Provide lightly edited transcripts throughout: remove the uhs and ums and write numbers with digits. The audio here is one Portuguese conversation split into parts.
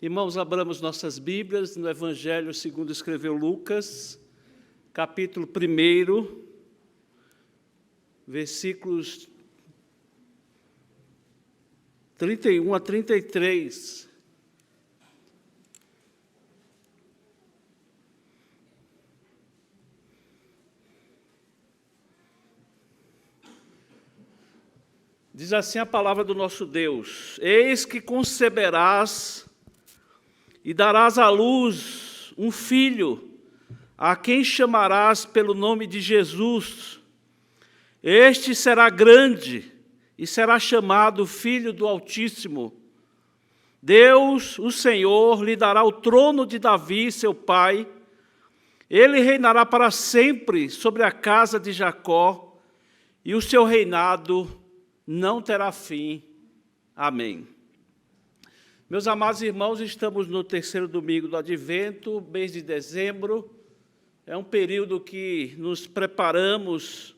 Irmãos, abramos nossas Bíblias no Evangelho segundo escreveu Lucas, capítulo 1, versículos 31 a 33. Diz assim a palavra do nosso Deus: Eis que conceberás e darás à luz um filho, a quem chamarás pelo nome de Jesus. Este será grande e será chamado Filho do Altíssimo. Deus, o Senhor, lhe dará o trono de Davi, seu pai. Ele reinará para sempre sobre a casa de Jacó, e o seu reinado não terá fim. Amém. Meus amados irmãos, estamos no terceiro domingo do Advento, mês de dezembro. É um período que nos preparamos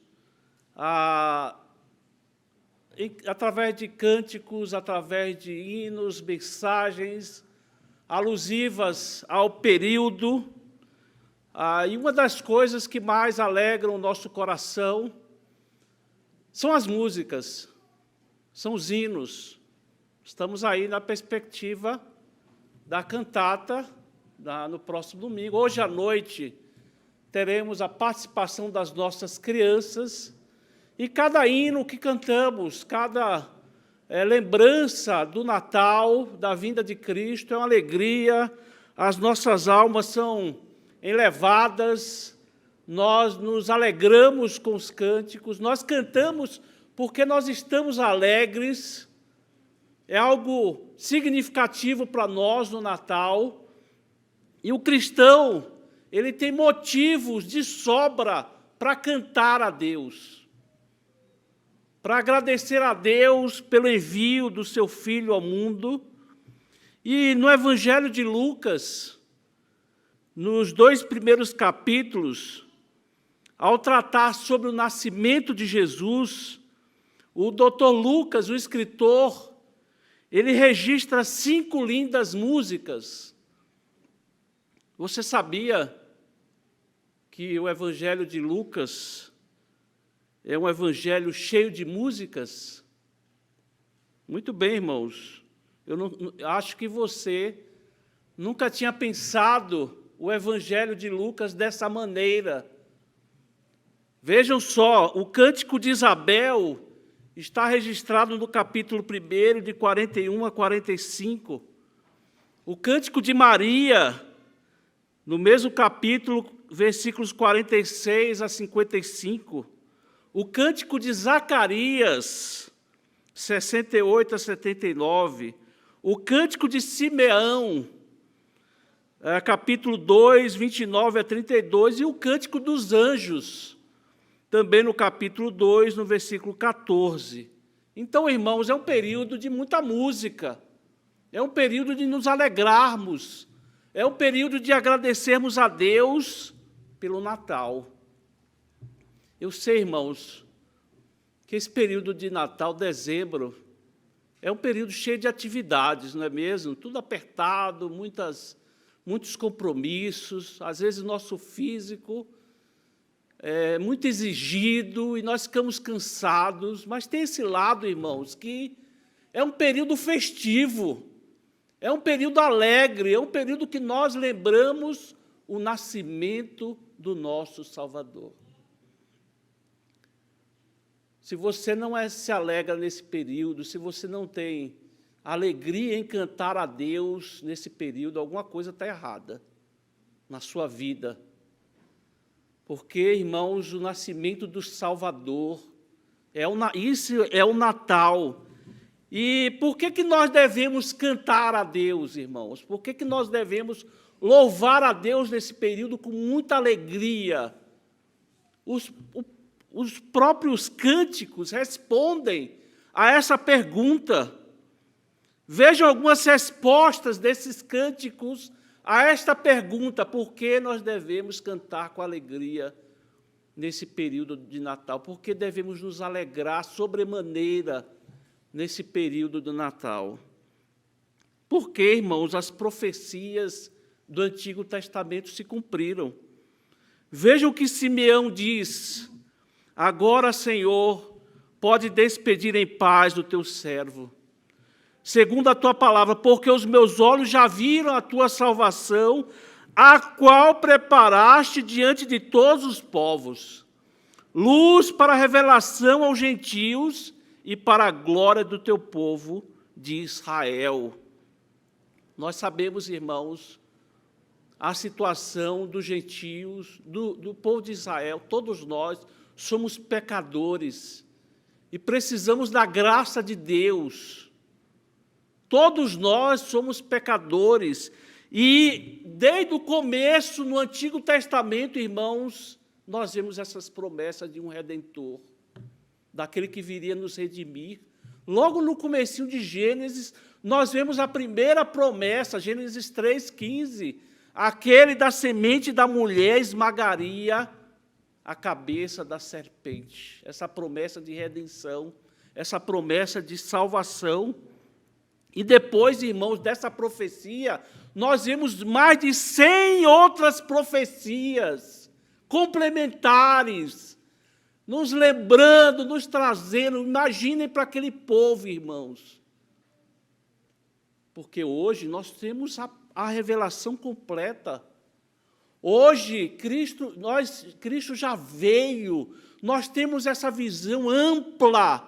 através de cânticos, através de hinos, mensagens alusivas ao período. E uma das coisas que mais alegram o nosso coração são as músicas, são os hinos. Estamos aí na perspectiva da cantata no próximo domingo. Hoje à noite teremos a participação das nossas crianças e cada hino que cantamos, cada lembrança do Natal, da vinda de Cristo, é uma alegria, as nossas almas são elevadas, nós nos alegramos com os cânticos, nós cantamos porque nós estamos alegres. É algo significativo para nós no Natal. E o cristão, ele tem motivos de sobra para cantar a Deus, para agradecer a Deus pelo envio do seu Filho ao mundo. E no Evangelho de Lucas, nos 2 primeiros capítulos, ao tratar sobre o nascimento de Jesus, o Dr. Lucas, o escritor, ele registra 5 lindas músicas. Você sabia que o Evangelho de Lucas é um evangelho cheio de músicas? Muito bem, irmãos. Acho que você nunca tinha pensado o Evangelho de Lucas dessa maneira. Vejam só, o Cântico de Isabel está registrado no capítulo 1, de 41 a 45. O Cântico de Maria, no mesmo capítulo, versículos 46 a 55. O Cântico de Zacarias, 68 a 79. O Cântico de Simeão, capítulo 2, 29 a 32. E o Cântico dos Anjos, também no capítulo 2, no versículo 14. Então, irmãos, é um período de muita música, é um período de nos alegrarmos, é um período de agradecermos a Deus pelo Natal. Eu sei, irmãos, que esse período de Natal, dezembro, é um período cheio de atividades, não é mesmo? Tudo apertado, muitos compromissos, às vezes nosso físico é muito exigido e nós ficamos cansados, mas tem esse lado, irmãos, que é um período festivo, é um período alegre, é um período que nós lembramos o nascimento do nosso Salvador. Se você não se alegra nesse período, se você não tem alegria em cantar a Deus nesse período, alguma coisa está errada na sua vida. Porque, irmãos, o nascimento do Salvador, isso é o Natal. E por que nós devemos cantar a Deus, irmãos? Por que nós devemos louvar a Deus nesse período com muita alegria? Os próprios cânticos respondem a essa pergunta. Vejam algumas respostas desses cânticos a esta pergunta: por que nós devemos cantar com alegria nesse período de Natal? Por que devemos nos alegrar sobremaneira nesse período do Natal? Porque, irmãos, as profecias do Antigo Testamento se cumpriram. Veja o que Simeão diz: agora, Senhor, pode despedir em paz do teu servo, segundo a tua palavra, porque os meus olhos já viram a tua salvação, a qual preparaste diante de todos os povos, luz para a revelação aos gentios e para a glória do teu povo de Israel. Nós sabemos, irmãos, a situação dos gentios, do povo de Israel. Todos nós somos pecadores e precisamos da graça de Deus. Todos nós somos pecadores. E, desde o começo, no Antigo Testamento, irmãos, nós vemos essas promessas de um Redentor, daquele que viria nos redimir. Logo no comecinho de Gênesis, nós vemos a primeira promessa, Gênesis 3,15, aquele da semente da mulher esmagaria a cabeça da serpente. Essa promessa de redenção, essa promessa de salvação. E depois, irmãos, dessa profecia, nós vemos mais de 100 outras profecias complementares, nos lembrando, nos trazendo. Imaginem para aquele povo, irmãos. Porque hoje nós temos a revelação completa. Hoje, Cristo já veio, nós temos essa visão ampla.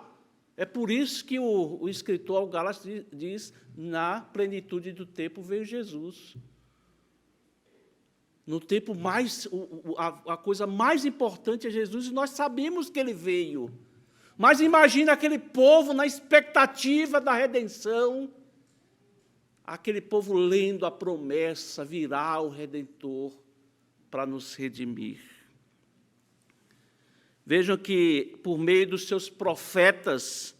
É por isso que o escritor ao Gálatas diz: na plenitude do tempo veio Jesus. No tempo mais, a coisa mais importante é Jesus, e nós sabemos que ele veio. Mas imagina aquele povo na expectativa da redenção, aquele povo lendo a promessa: virá o Redentor para nos redimir. Vejam que, por meio dos seus profetas,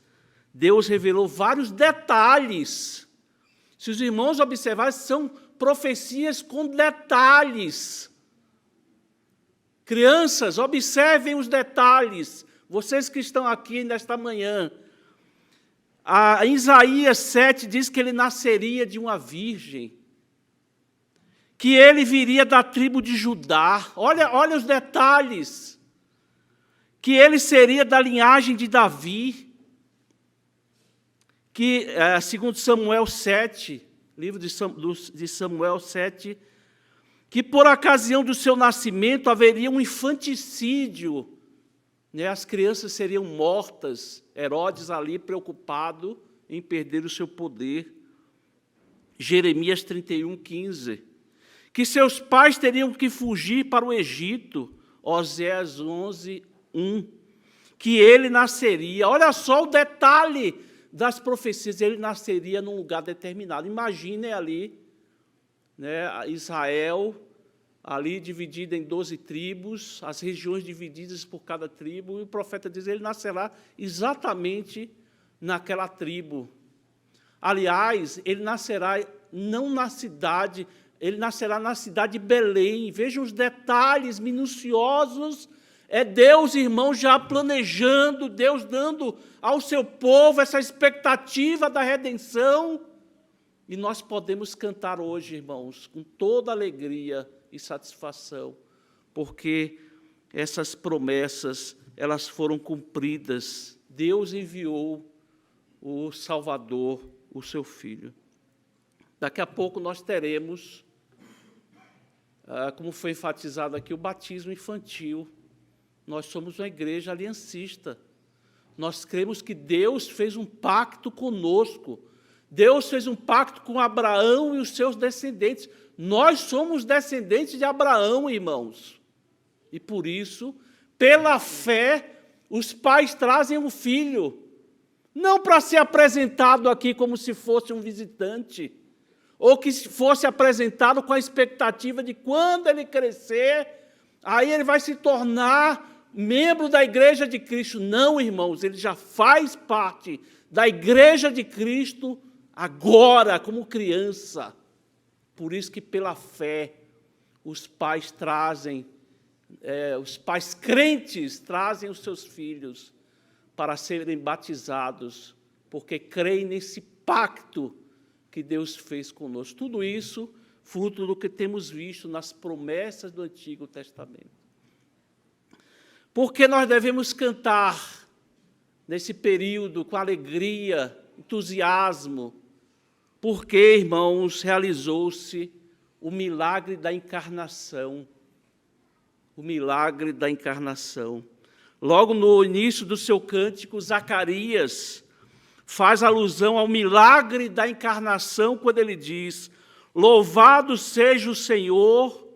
Deus revelou vários detalhes. Se os irmãos observarem, são profecias com detalhes. Crianças, observem os detalhes. Vocês que estão aqui nesta manhã. Em Isaías 7 diz que ele nasceria de uma virgem, que ele viria da tribo de Judá. Olha os detalhes. Que ele seria da linhagem de Davi, que, segundo Samuel 7, livro de Samuel 7, que por ocasião do seu nascimento haveria um infanticídio, né? As crianças seriam mortas, Herodes ali preocupado em perder o seu poder. Jeremias 31:15, que seus pais teriam que fugir para o Egito, Oséias 11:1, que ele nasceria. Olha só o detalhe das profecias: ele nasceria num lugar determinado. Imaginem ali, né, Israel, ali dividida em 12 tribos, as regiões divididas por cada tribo, e o profeta diz: ele nascerá exatamente naquela tribo. Aliás, ele nascerá não na cidade, ele nascerá na cidade de Belém. Vejam os detalhes minuciosos. É Deus, irmão, já planejando, Deus dando ao seu povo essa expectativa da redenção. E nós podemos cantar hoje, irmãos, com toda alegria e satisfação, porque essas promessas, elas foram cumpridas. Deus enviou o Salvador, o seu Filho. Daqui a pouco nós teremos, como foi enfatizado aqui, o batismo infantil. Nós somos uma igreja aliancista. Nós cremos que Deus fez um pacto conosco. Deus fez um pacto com Abraão e os seus descendentes. Nós somos descendentes de Abraão, irmãos. E por isso, pela fé, os pais trazem um filho, não para ser apresentado aqui como se fosse um visitante, ou que fosse apresentado com a expectativa de quando ele crescer, aí ele vai se tornar membro da igreja de Cristo. Não, irmãos, ele já faz parte da igreja de Cristo agora, como criança. Por isso que, pela fé, os pais trazem, os pais crentes trazem os seus filhos para serem batizados, porque creem nesse pacto que Deus fez conosco. Tudo isso fruto do que temos visto nas promessas do Antigo Testamento. Porque nós devemos cantar nesse período com alegria, entusiasmo, porque, irmãos, realizou-se o milagre da encarnação. O milagre da encarnação. Logo no início do seu cântico, Zacarias faz alusão ao milagre da encarnação, quando ele diz: louvado seja o Senhor,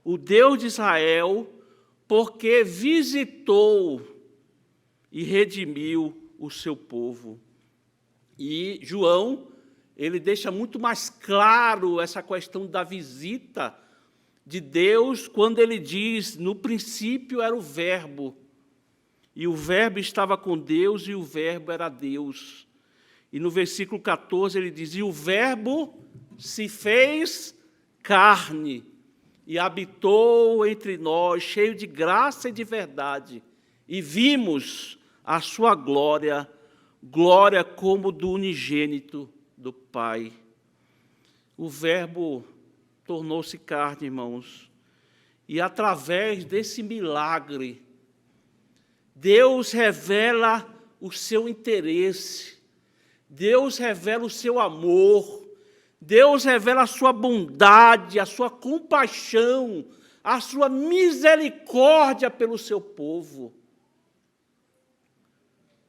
o Deus de Israel, porque visitou e redimiu o seu povo. E João, ele deixa muito mais claro essa questão da visita de Deus, quando ele diz: no princípio era o Verbo, e o Verbo estava com Deus, e o Verbo era Deus. E no versículo 14 ele diz: e o Verbo se fez carne, e habitou entre nós, cheio de graça e de verdade, e vimos a sua glória, glória como do unigênito do Pai. O Verbo tornou-se carne, irmãos, e através desse milagre, Deus revela o seu interesse, Deus revela o seu amor, Deus revela a sua bondade, a sua compaixão, a sua misericórdia pelo seu povo.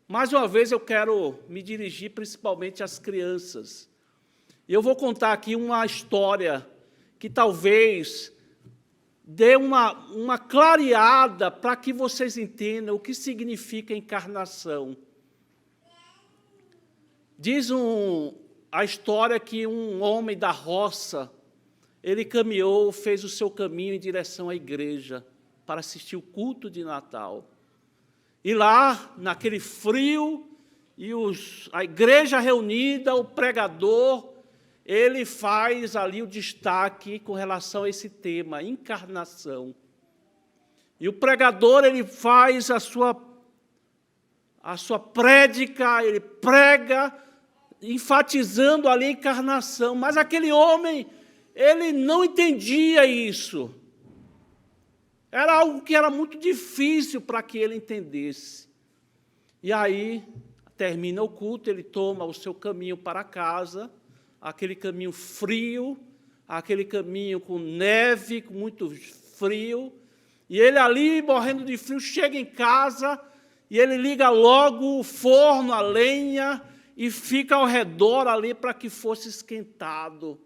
Mais uma vez eu quero me dirigir principalmente às crianças. Eu vou contar aqui uma história que talvez dê uma clareada para que vocês entendam o que significa encarnação. Diz a história que um homem da roça, ele caminhou, fez o seu caminho em direção à igreja para assistir o culto de Natal. E lá, naquele frio, e a igreja reunida, o pregador, ele faz ali o destaque com relação a esse tema, encarnação. E o pregador, ele faz a sua prédica, ele prega, enfatizando ali a encarnação. Mas aquele homem, ele não entendia isso. Era algo que era muito difícil para que ele entendesse. E aí, termina o culto, ele toma o seu caminho para casa, aquele caminho frio, aquele caminho com neve, com muito frio, e ele ali, morrendo de frio, chega em casa, e ele liga logo o forno, a lenha, e fica ao redor ali para que fosse esquentado,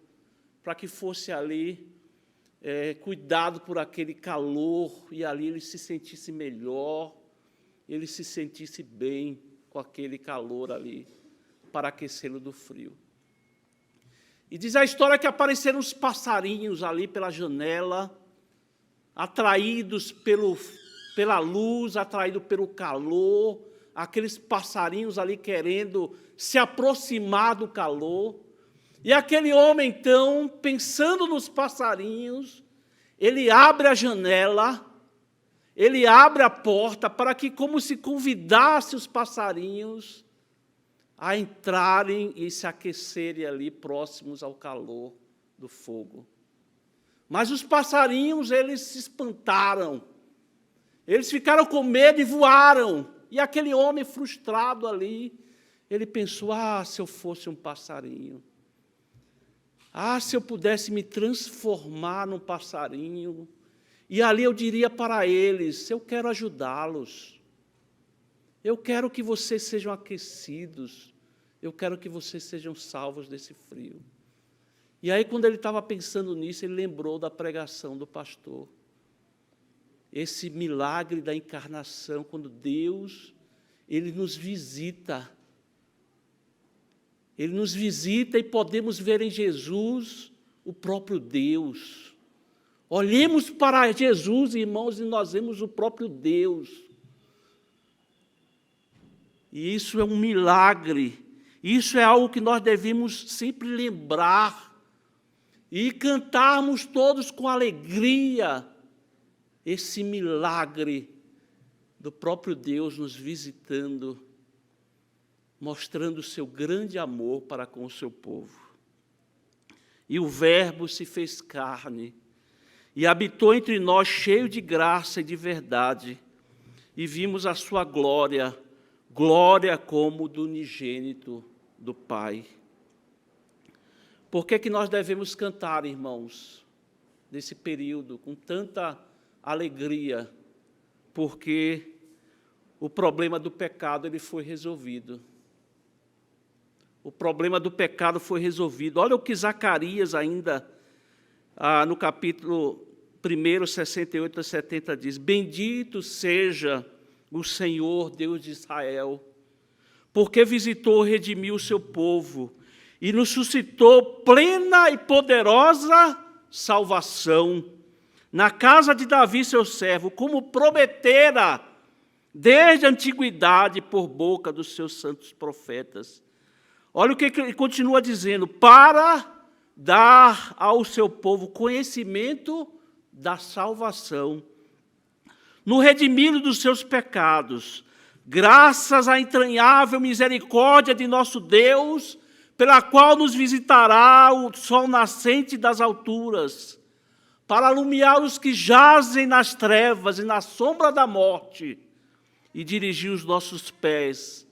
para que fosse ali cuidado por aquele calor, e ali ele se sentisse melhor, ele se sentisse bem com aquele calor ali, para aquecê-lo do frio. E diz a história que apareceram os passarinhos ali pela janela, atraídos pela luz, atraídos pelo calor, aqueles passarinhos ali querendo se aproximar do calor. E aquele homem, então, pensando nos passarinhos, ele abre a janela, ele abre a porta para que, como se convidasse os passarinhos a entrarem e se aquecerem ali próximos ao calor do fogo. Mas os passarinhos, eles se espantaram, eles ficaram com medo e voaram. E aquele homem frustrado ali, ele pensou: se eu fosse um passarinho, se eu pudesse me transformar num passarinho, e ali eu diria para eles: eu quero ajudá-los, eu quero que vocês sejam aquecidos, eu quero que vocês sejam salvos desse frio. E aí, quando ele estava pensando nisso, ele lembrou da pregação do pastor. Esse milagre da encarnação, quando Deus, ele nos visita. Ele nos visita e podemos ver em Jesus o próprio Deus. Olhemos para Jesus, irmãos, e nós vemos o próprio Deus. E isso é um milagre. Isso é algo que nós devemos sempre lembrar e cantarmos todos com alegria esse milagre do próprio Deus nos visitando, mostrando o seu grande amor para com o seu povo. e o Verbo se fez carne, e habitou entre nós cheio de graça e de verdade, e vimos a sua glória, glória como do unigênito do Pai. Por que nós devemos cantar, irmãos, nesse período, com tanta alegria? Porque o problema do pecado ele foi resolvido. O problema do pecado foi resolvido. Olha o que Zacarias ainda, no capítulo 1, 68 a 70, diz: Bendito seja o Senhor, Deus de Israel, porque visitou e redimiu o seu povo, e nos suscitou plena e poderosa salvação, na casa de Davi, seu servo, como prometera desde a antiguidade por boca dos seus santos profetas. Olha o que ele continua dizendo: para dar ao seu povo conhecimento da salvação, no redimido dos seus pecados, graças à entranhável misericórdia de nosso Deus, pela qual nos visitará o sol nascente das alturas, para alumiar os que jazem nas trevas e na sombra da morte, e dirigir os nossos pés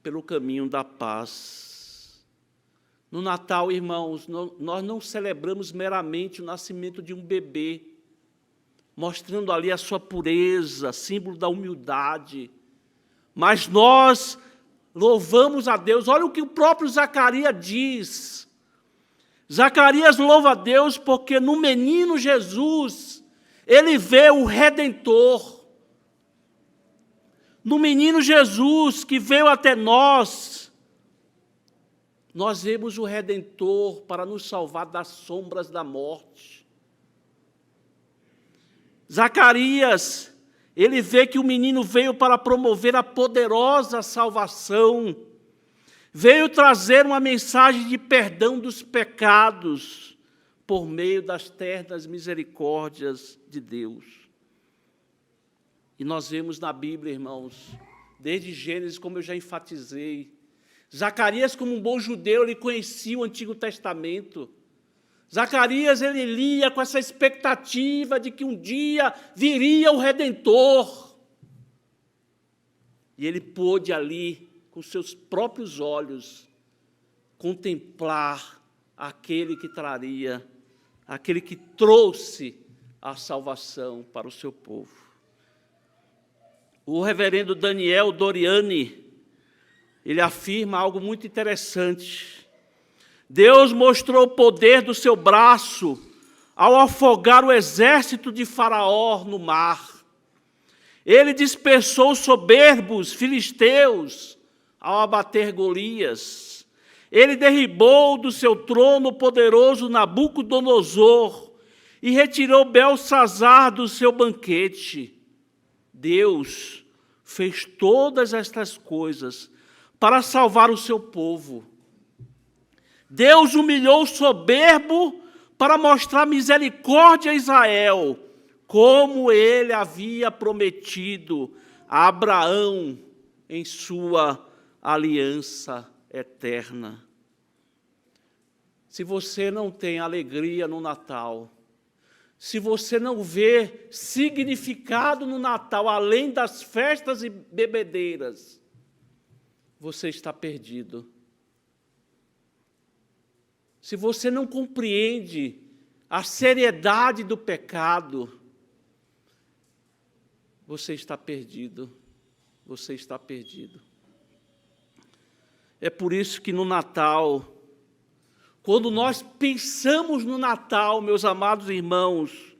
pelo caminho da paz. No Natal, irmãos, nós não celebramos meramente o nascimento de um bebê, mostrando ali a sua pureza, símbolo da humildade, mas nós louvamos a Deus. Olha o que o próprio Zacarias diz. Zacarias louva a Deus porque no menino Jesus ele vê o Redentor. No menino Jesus que veio até nós vemos o Redentor para nos salvar das sombras da morte. Zacarias, ele vê que o menino veio para promover a poderosa salvação, veio trazer uma mensagem de perdão dos pecados por meio das ternas misericórdias de Deus. E nós vemos na Bíblia, irmãos, desde Gênesis, como eu já enfatizei, Zacarias, como um bom judeu, ele conhecia o Antigo Testamento. Zacarias, ele lia com essa expectativa de que um dia viria o Redentor. E ele pôde ali, com seus próprios olhos, contemplar aquele que traria, aquele que trouxe a salvação para o seu povo. O reverendo Daniel Doriani, ele afirma algo muito interessante. Deus mostrou o poder do seu braço ao afogar o exército de Faraó no mar. Ele dispersou os soberbos filisteus ao abater Golias. Ele derribou do seu trono o poderoso Nabucodonosor e retirou Belsazar do seu banquete. Deus fez todas estas coisas para salvar o seu povo. Deus humilhou o soberbo para mostrar misericórdia a Israel, como ele havia prometido a Abraão em sua aliança eterna. Se você não tem alegria no Natal, se você não vê significado no Natal, além das festas e bebedeiras, você está perdido. Se você não compreende a seriedade do pecado, você está perdido. Você está perdido. É por isso que no Natal, quando nós pensamos no Natal, meus amados irmãos,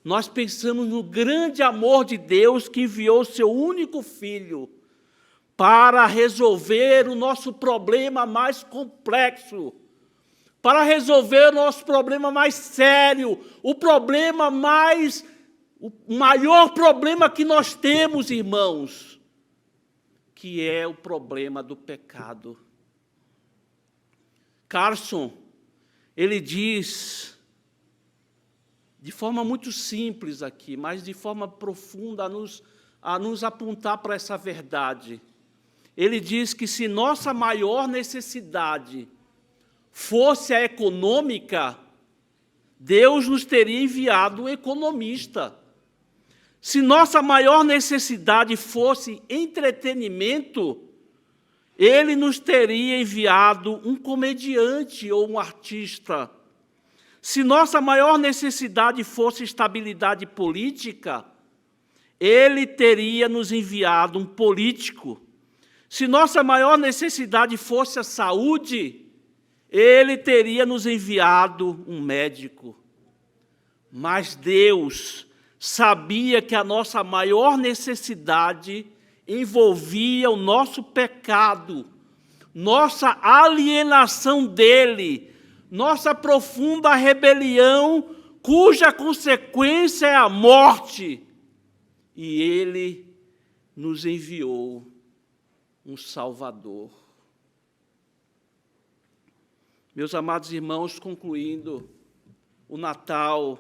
nós pensamos no grande amor de Deus que enviou o seu único Filho para resolver o nosso problema mais complexo, para resolver o nosso problema mais sério, o maior problema que nós temos, irmãos, que é o problema do pecado. Carson, ele diz, de forma muito simples aqui, mas de forma profunda, a nos apontar para essa verdade. Ele diz que se nossa maior necessidade fosse a econômica, Deus nos teria enviado um economista. Se nossa maior necessidade fosse entretenimento, Ele nos teria enviado um comediante ou um artista. Se nossa maior necessidade fosse estabilidade política, Ele teria nos enviado um político. Se nossa maior necessidade fosse a saúde, Ele teria nos enviado um médico. Mas Deus sabia que a nossa maior necessidade envolvia o nosso pecado, nossa alienação dEle, nossa profunda rebelião, cuja consequência é a morte. E Ele nos enviou um Salvador. Meus amados irmãos, concluindo, o Natal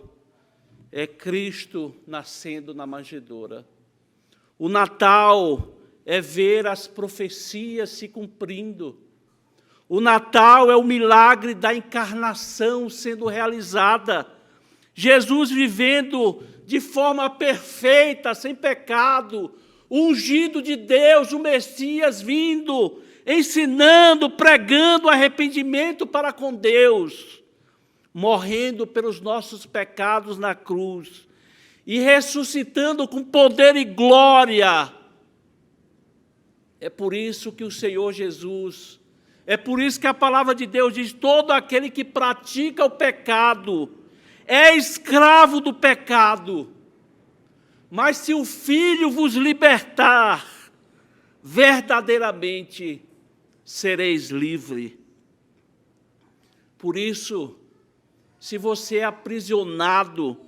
é Cristo nascendo na manjedoura. O Natal é ver as profecias se cumprindo. O Natal é o milagre da encarnação sendo realizada. Jesus vivendo de forma perfeita, sem pecado, o ungido de Deus, o Messias vindo, ensinando, pregando arrependimento para com Deus, morrendo pelos nossos pecados na cruz e ressuscitando com poder e glória. É por isso que o Senhor Jesus, é por isso que a palavra de Deus diz: todo aquele que pratica o pecado é escravo do pecado. Mas se o Filho vos libertar, verdadeiramente sereis livre. Por isso, se você é aprisionado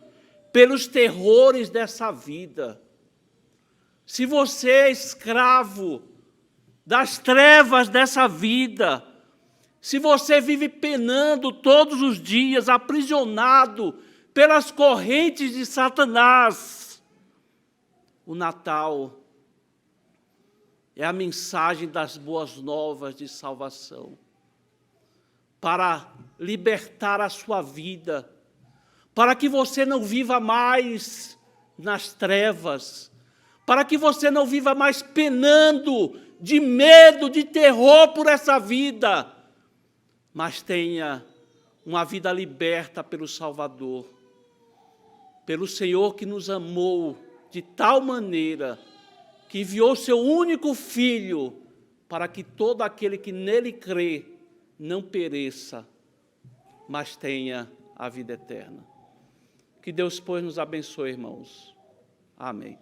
pelos terrores dessa vida, se você é escravo das trevas dessa vida, se você vive penando todos os dias, aprisionado pelas correntes de Satanás, o Natal é a mensagem das boas novas de salvação, para libertar a sua vida, para que você não viva mais nas trevas, para que você não viva mais penando de medo, de terror por essa vida, mas tenha uma vida liberta pelo Salvador, pelo Senhor que nos amou de tal maneira que enviou seu único Filho para que todo aquele que nele crê não pereça, mas tenha a vida eterna. Que Deus, pois, nos abençoe, irmãos. Amém.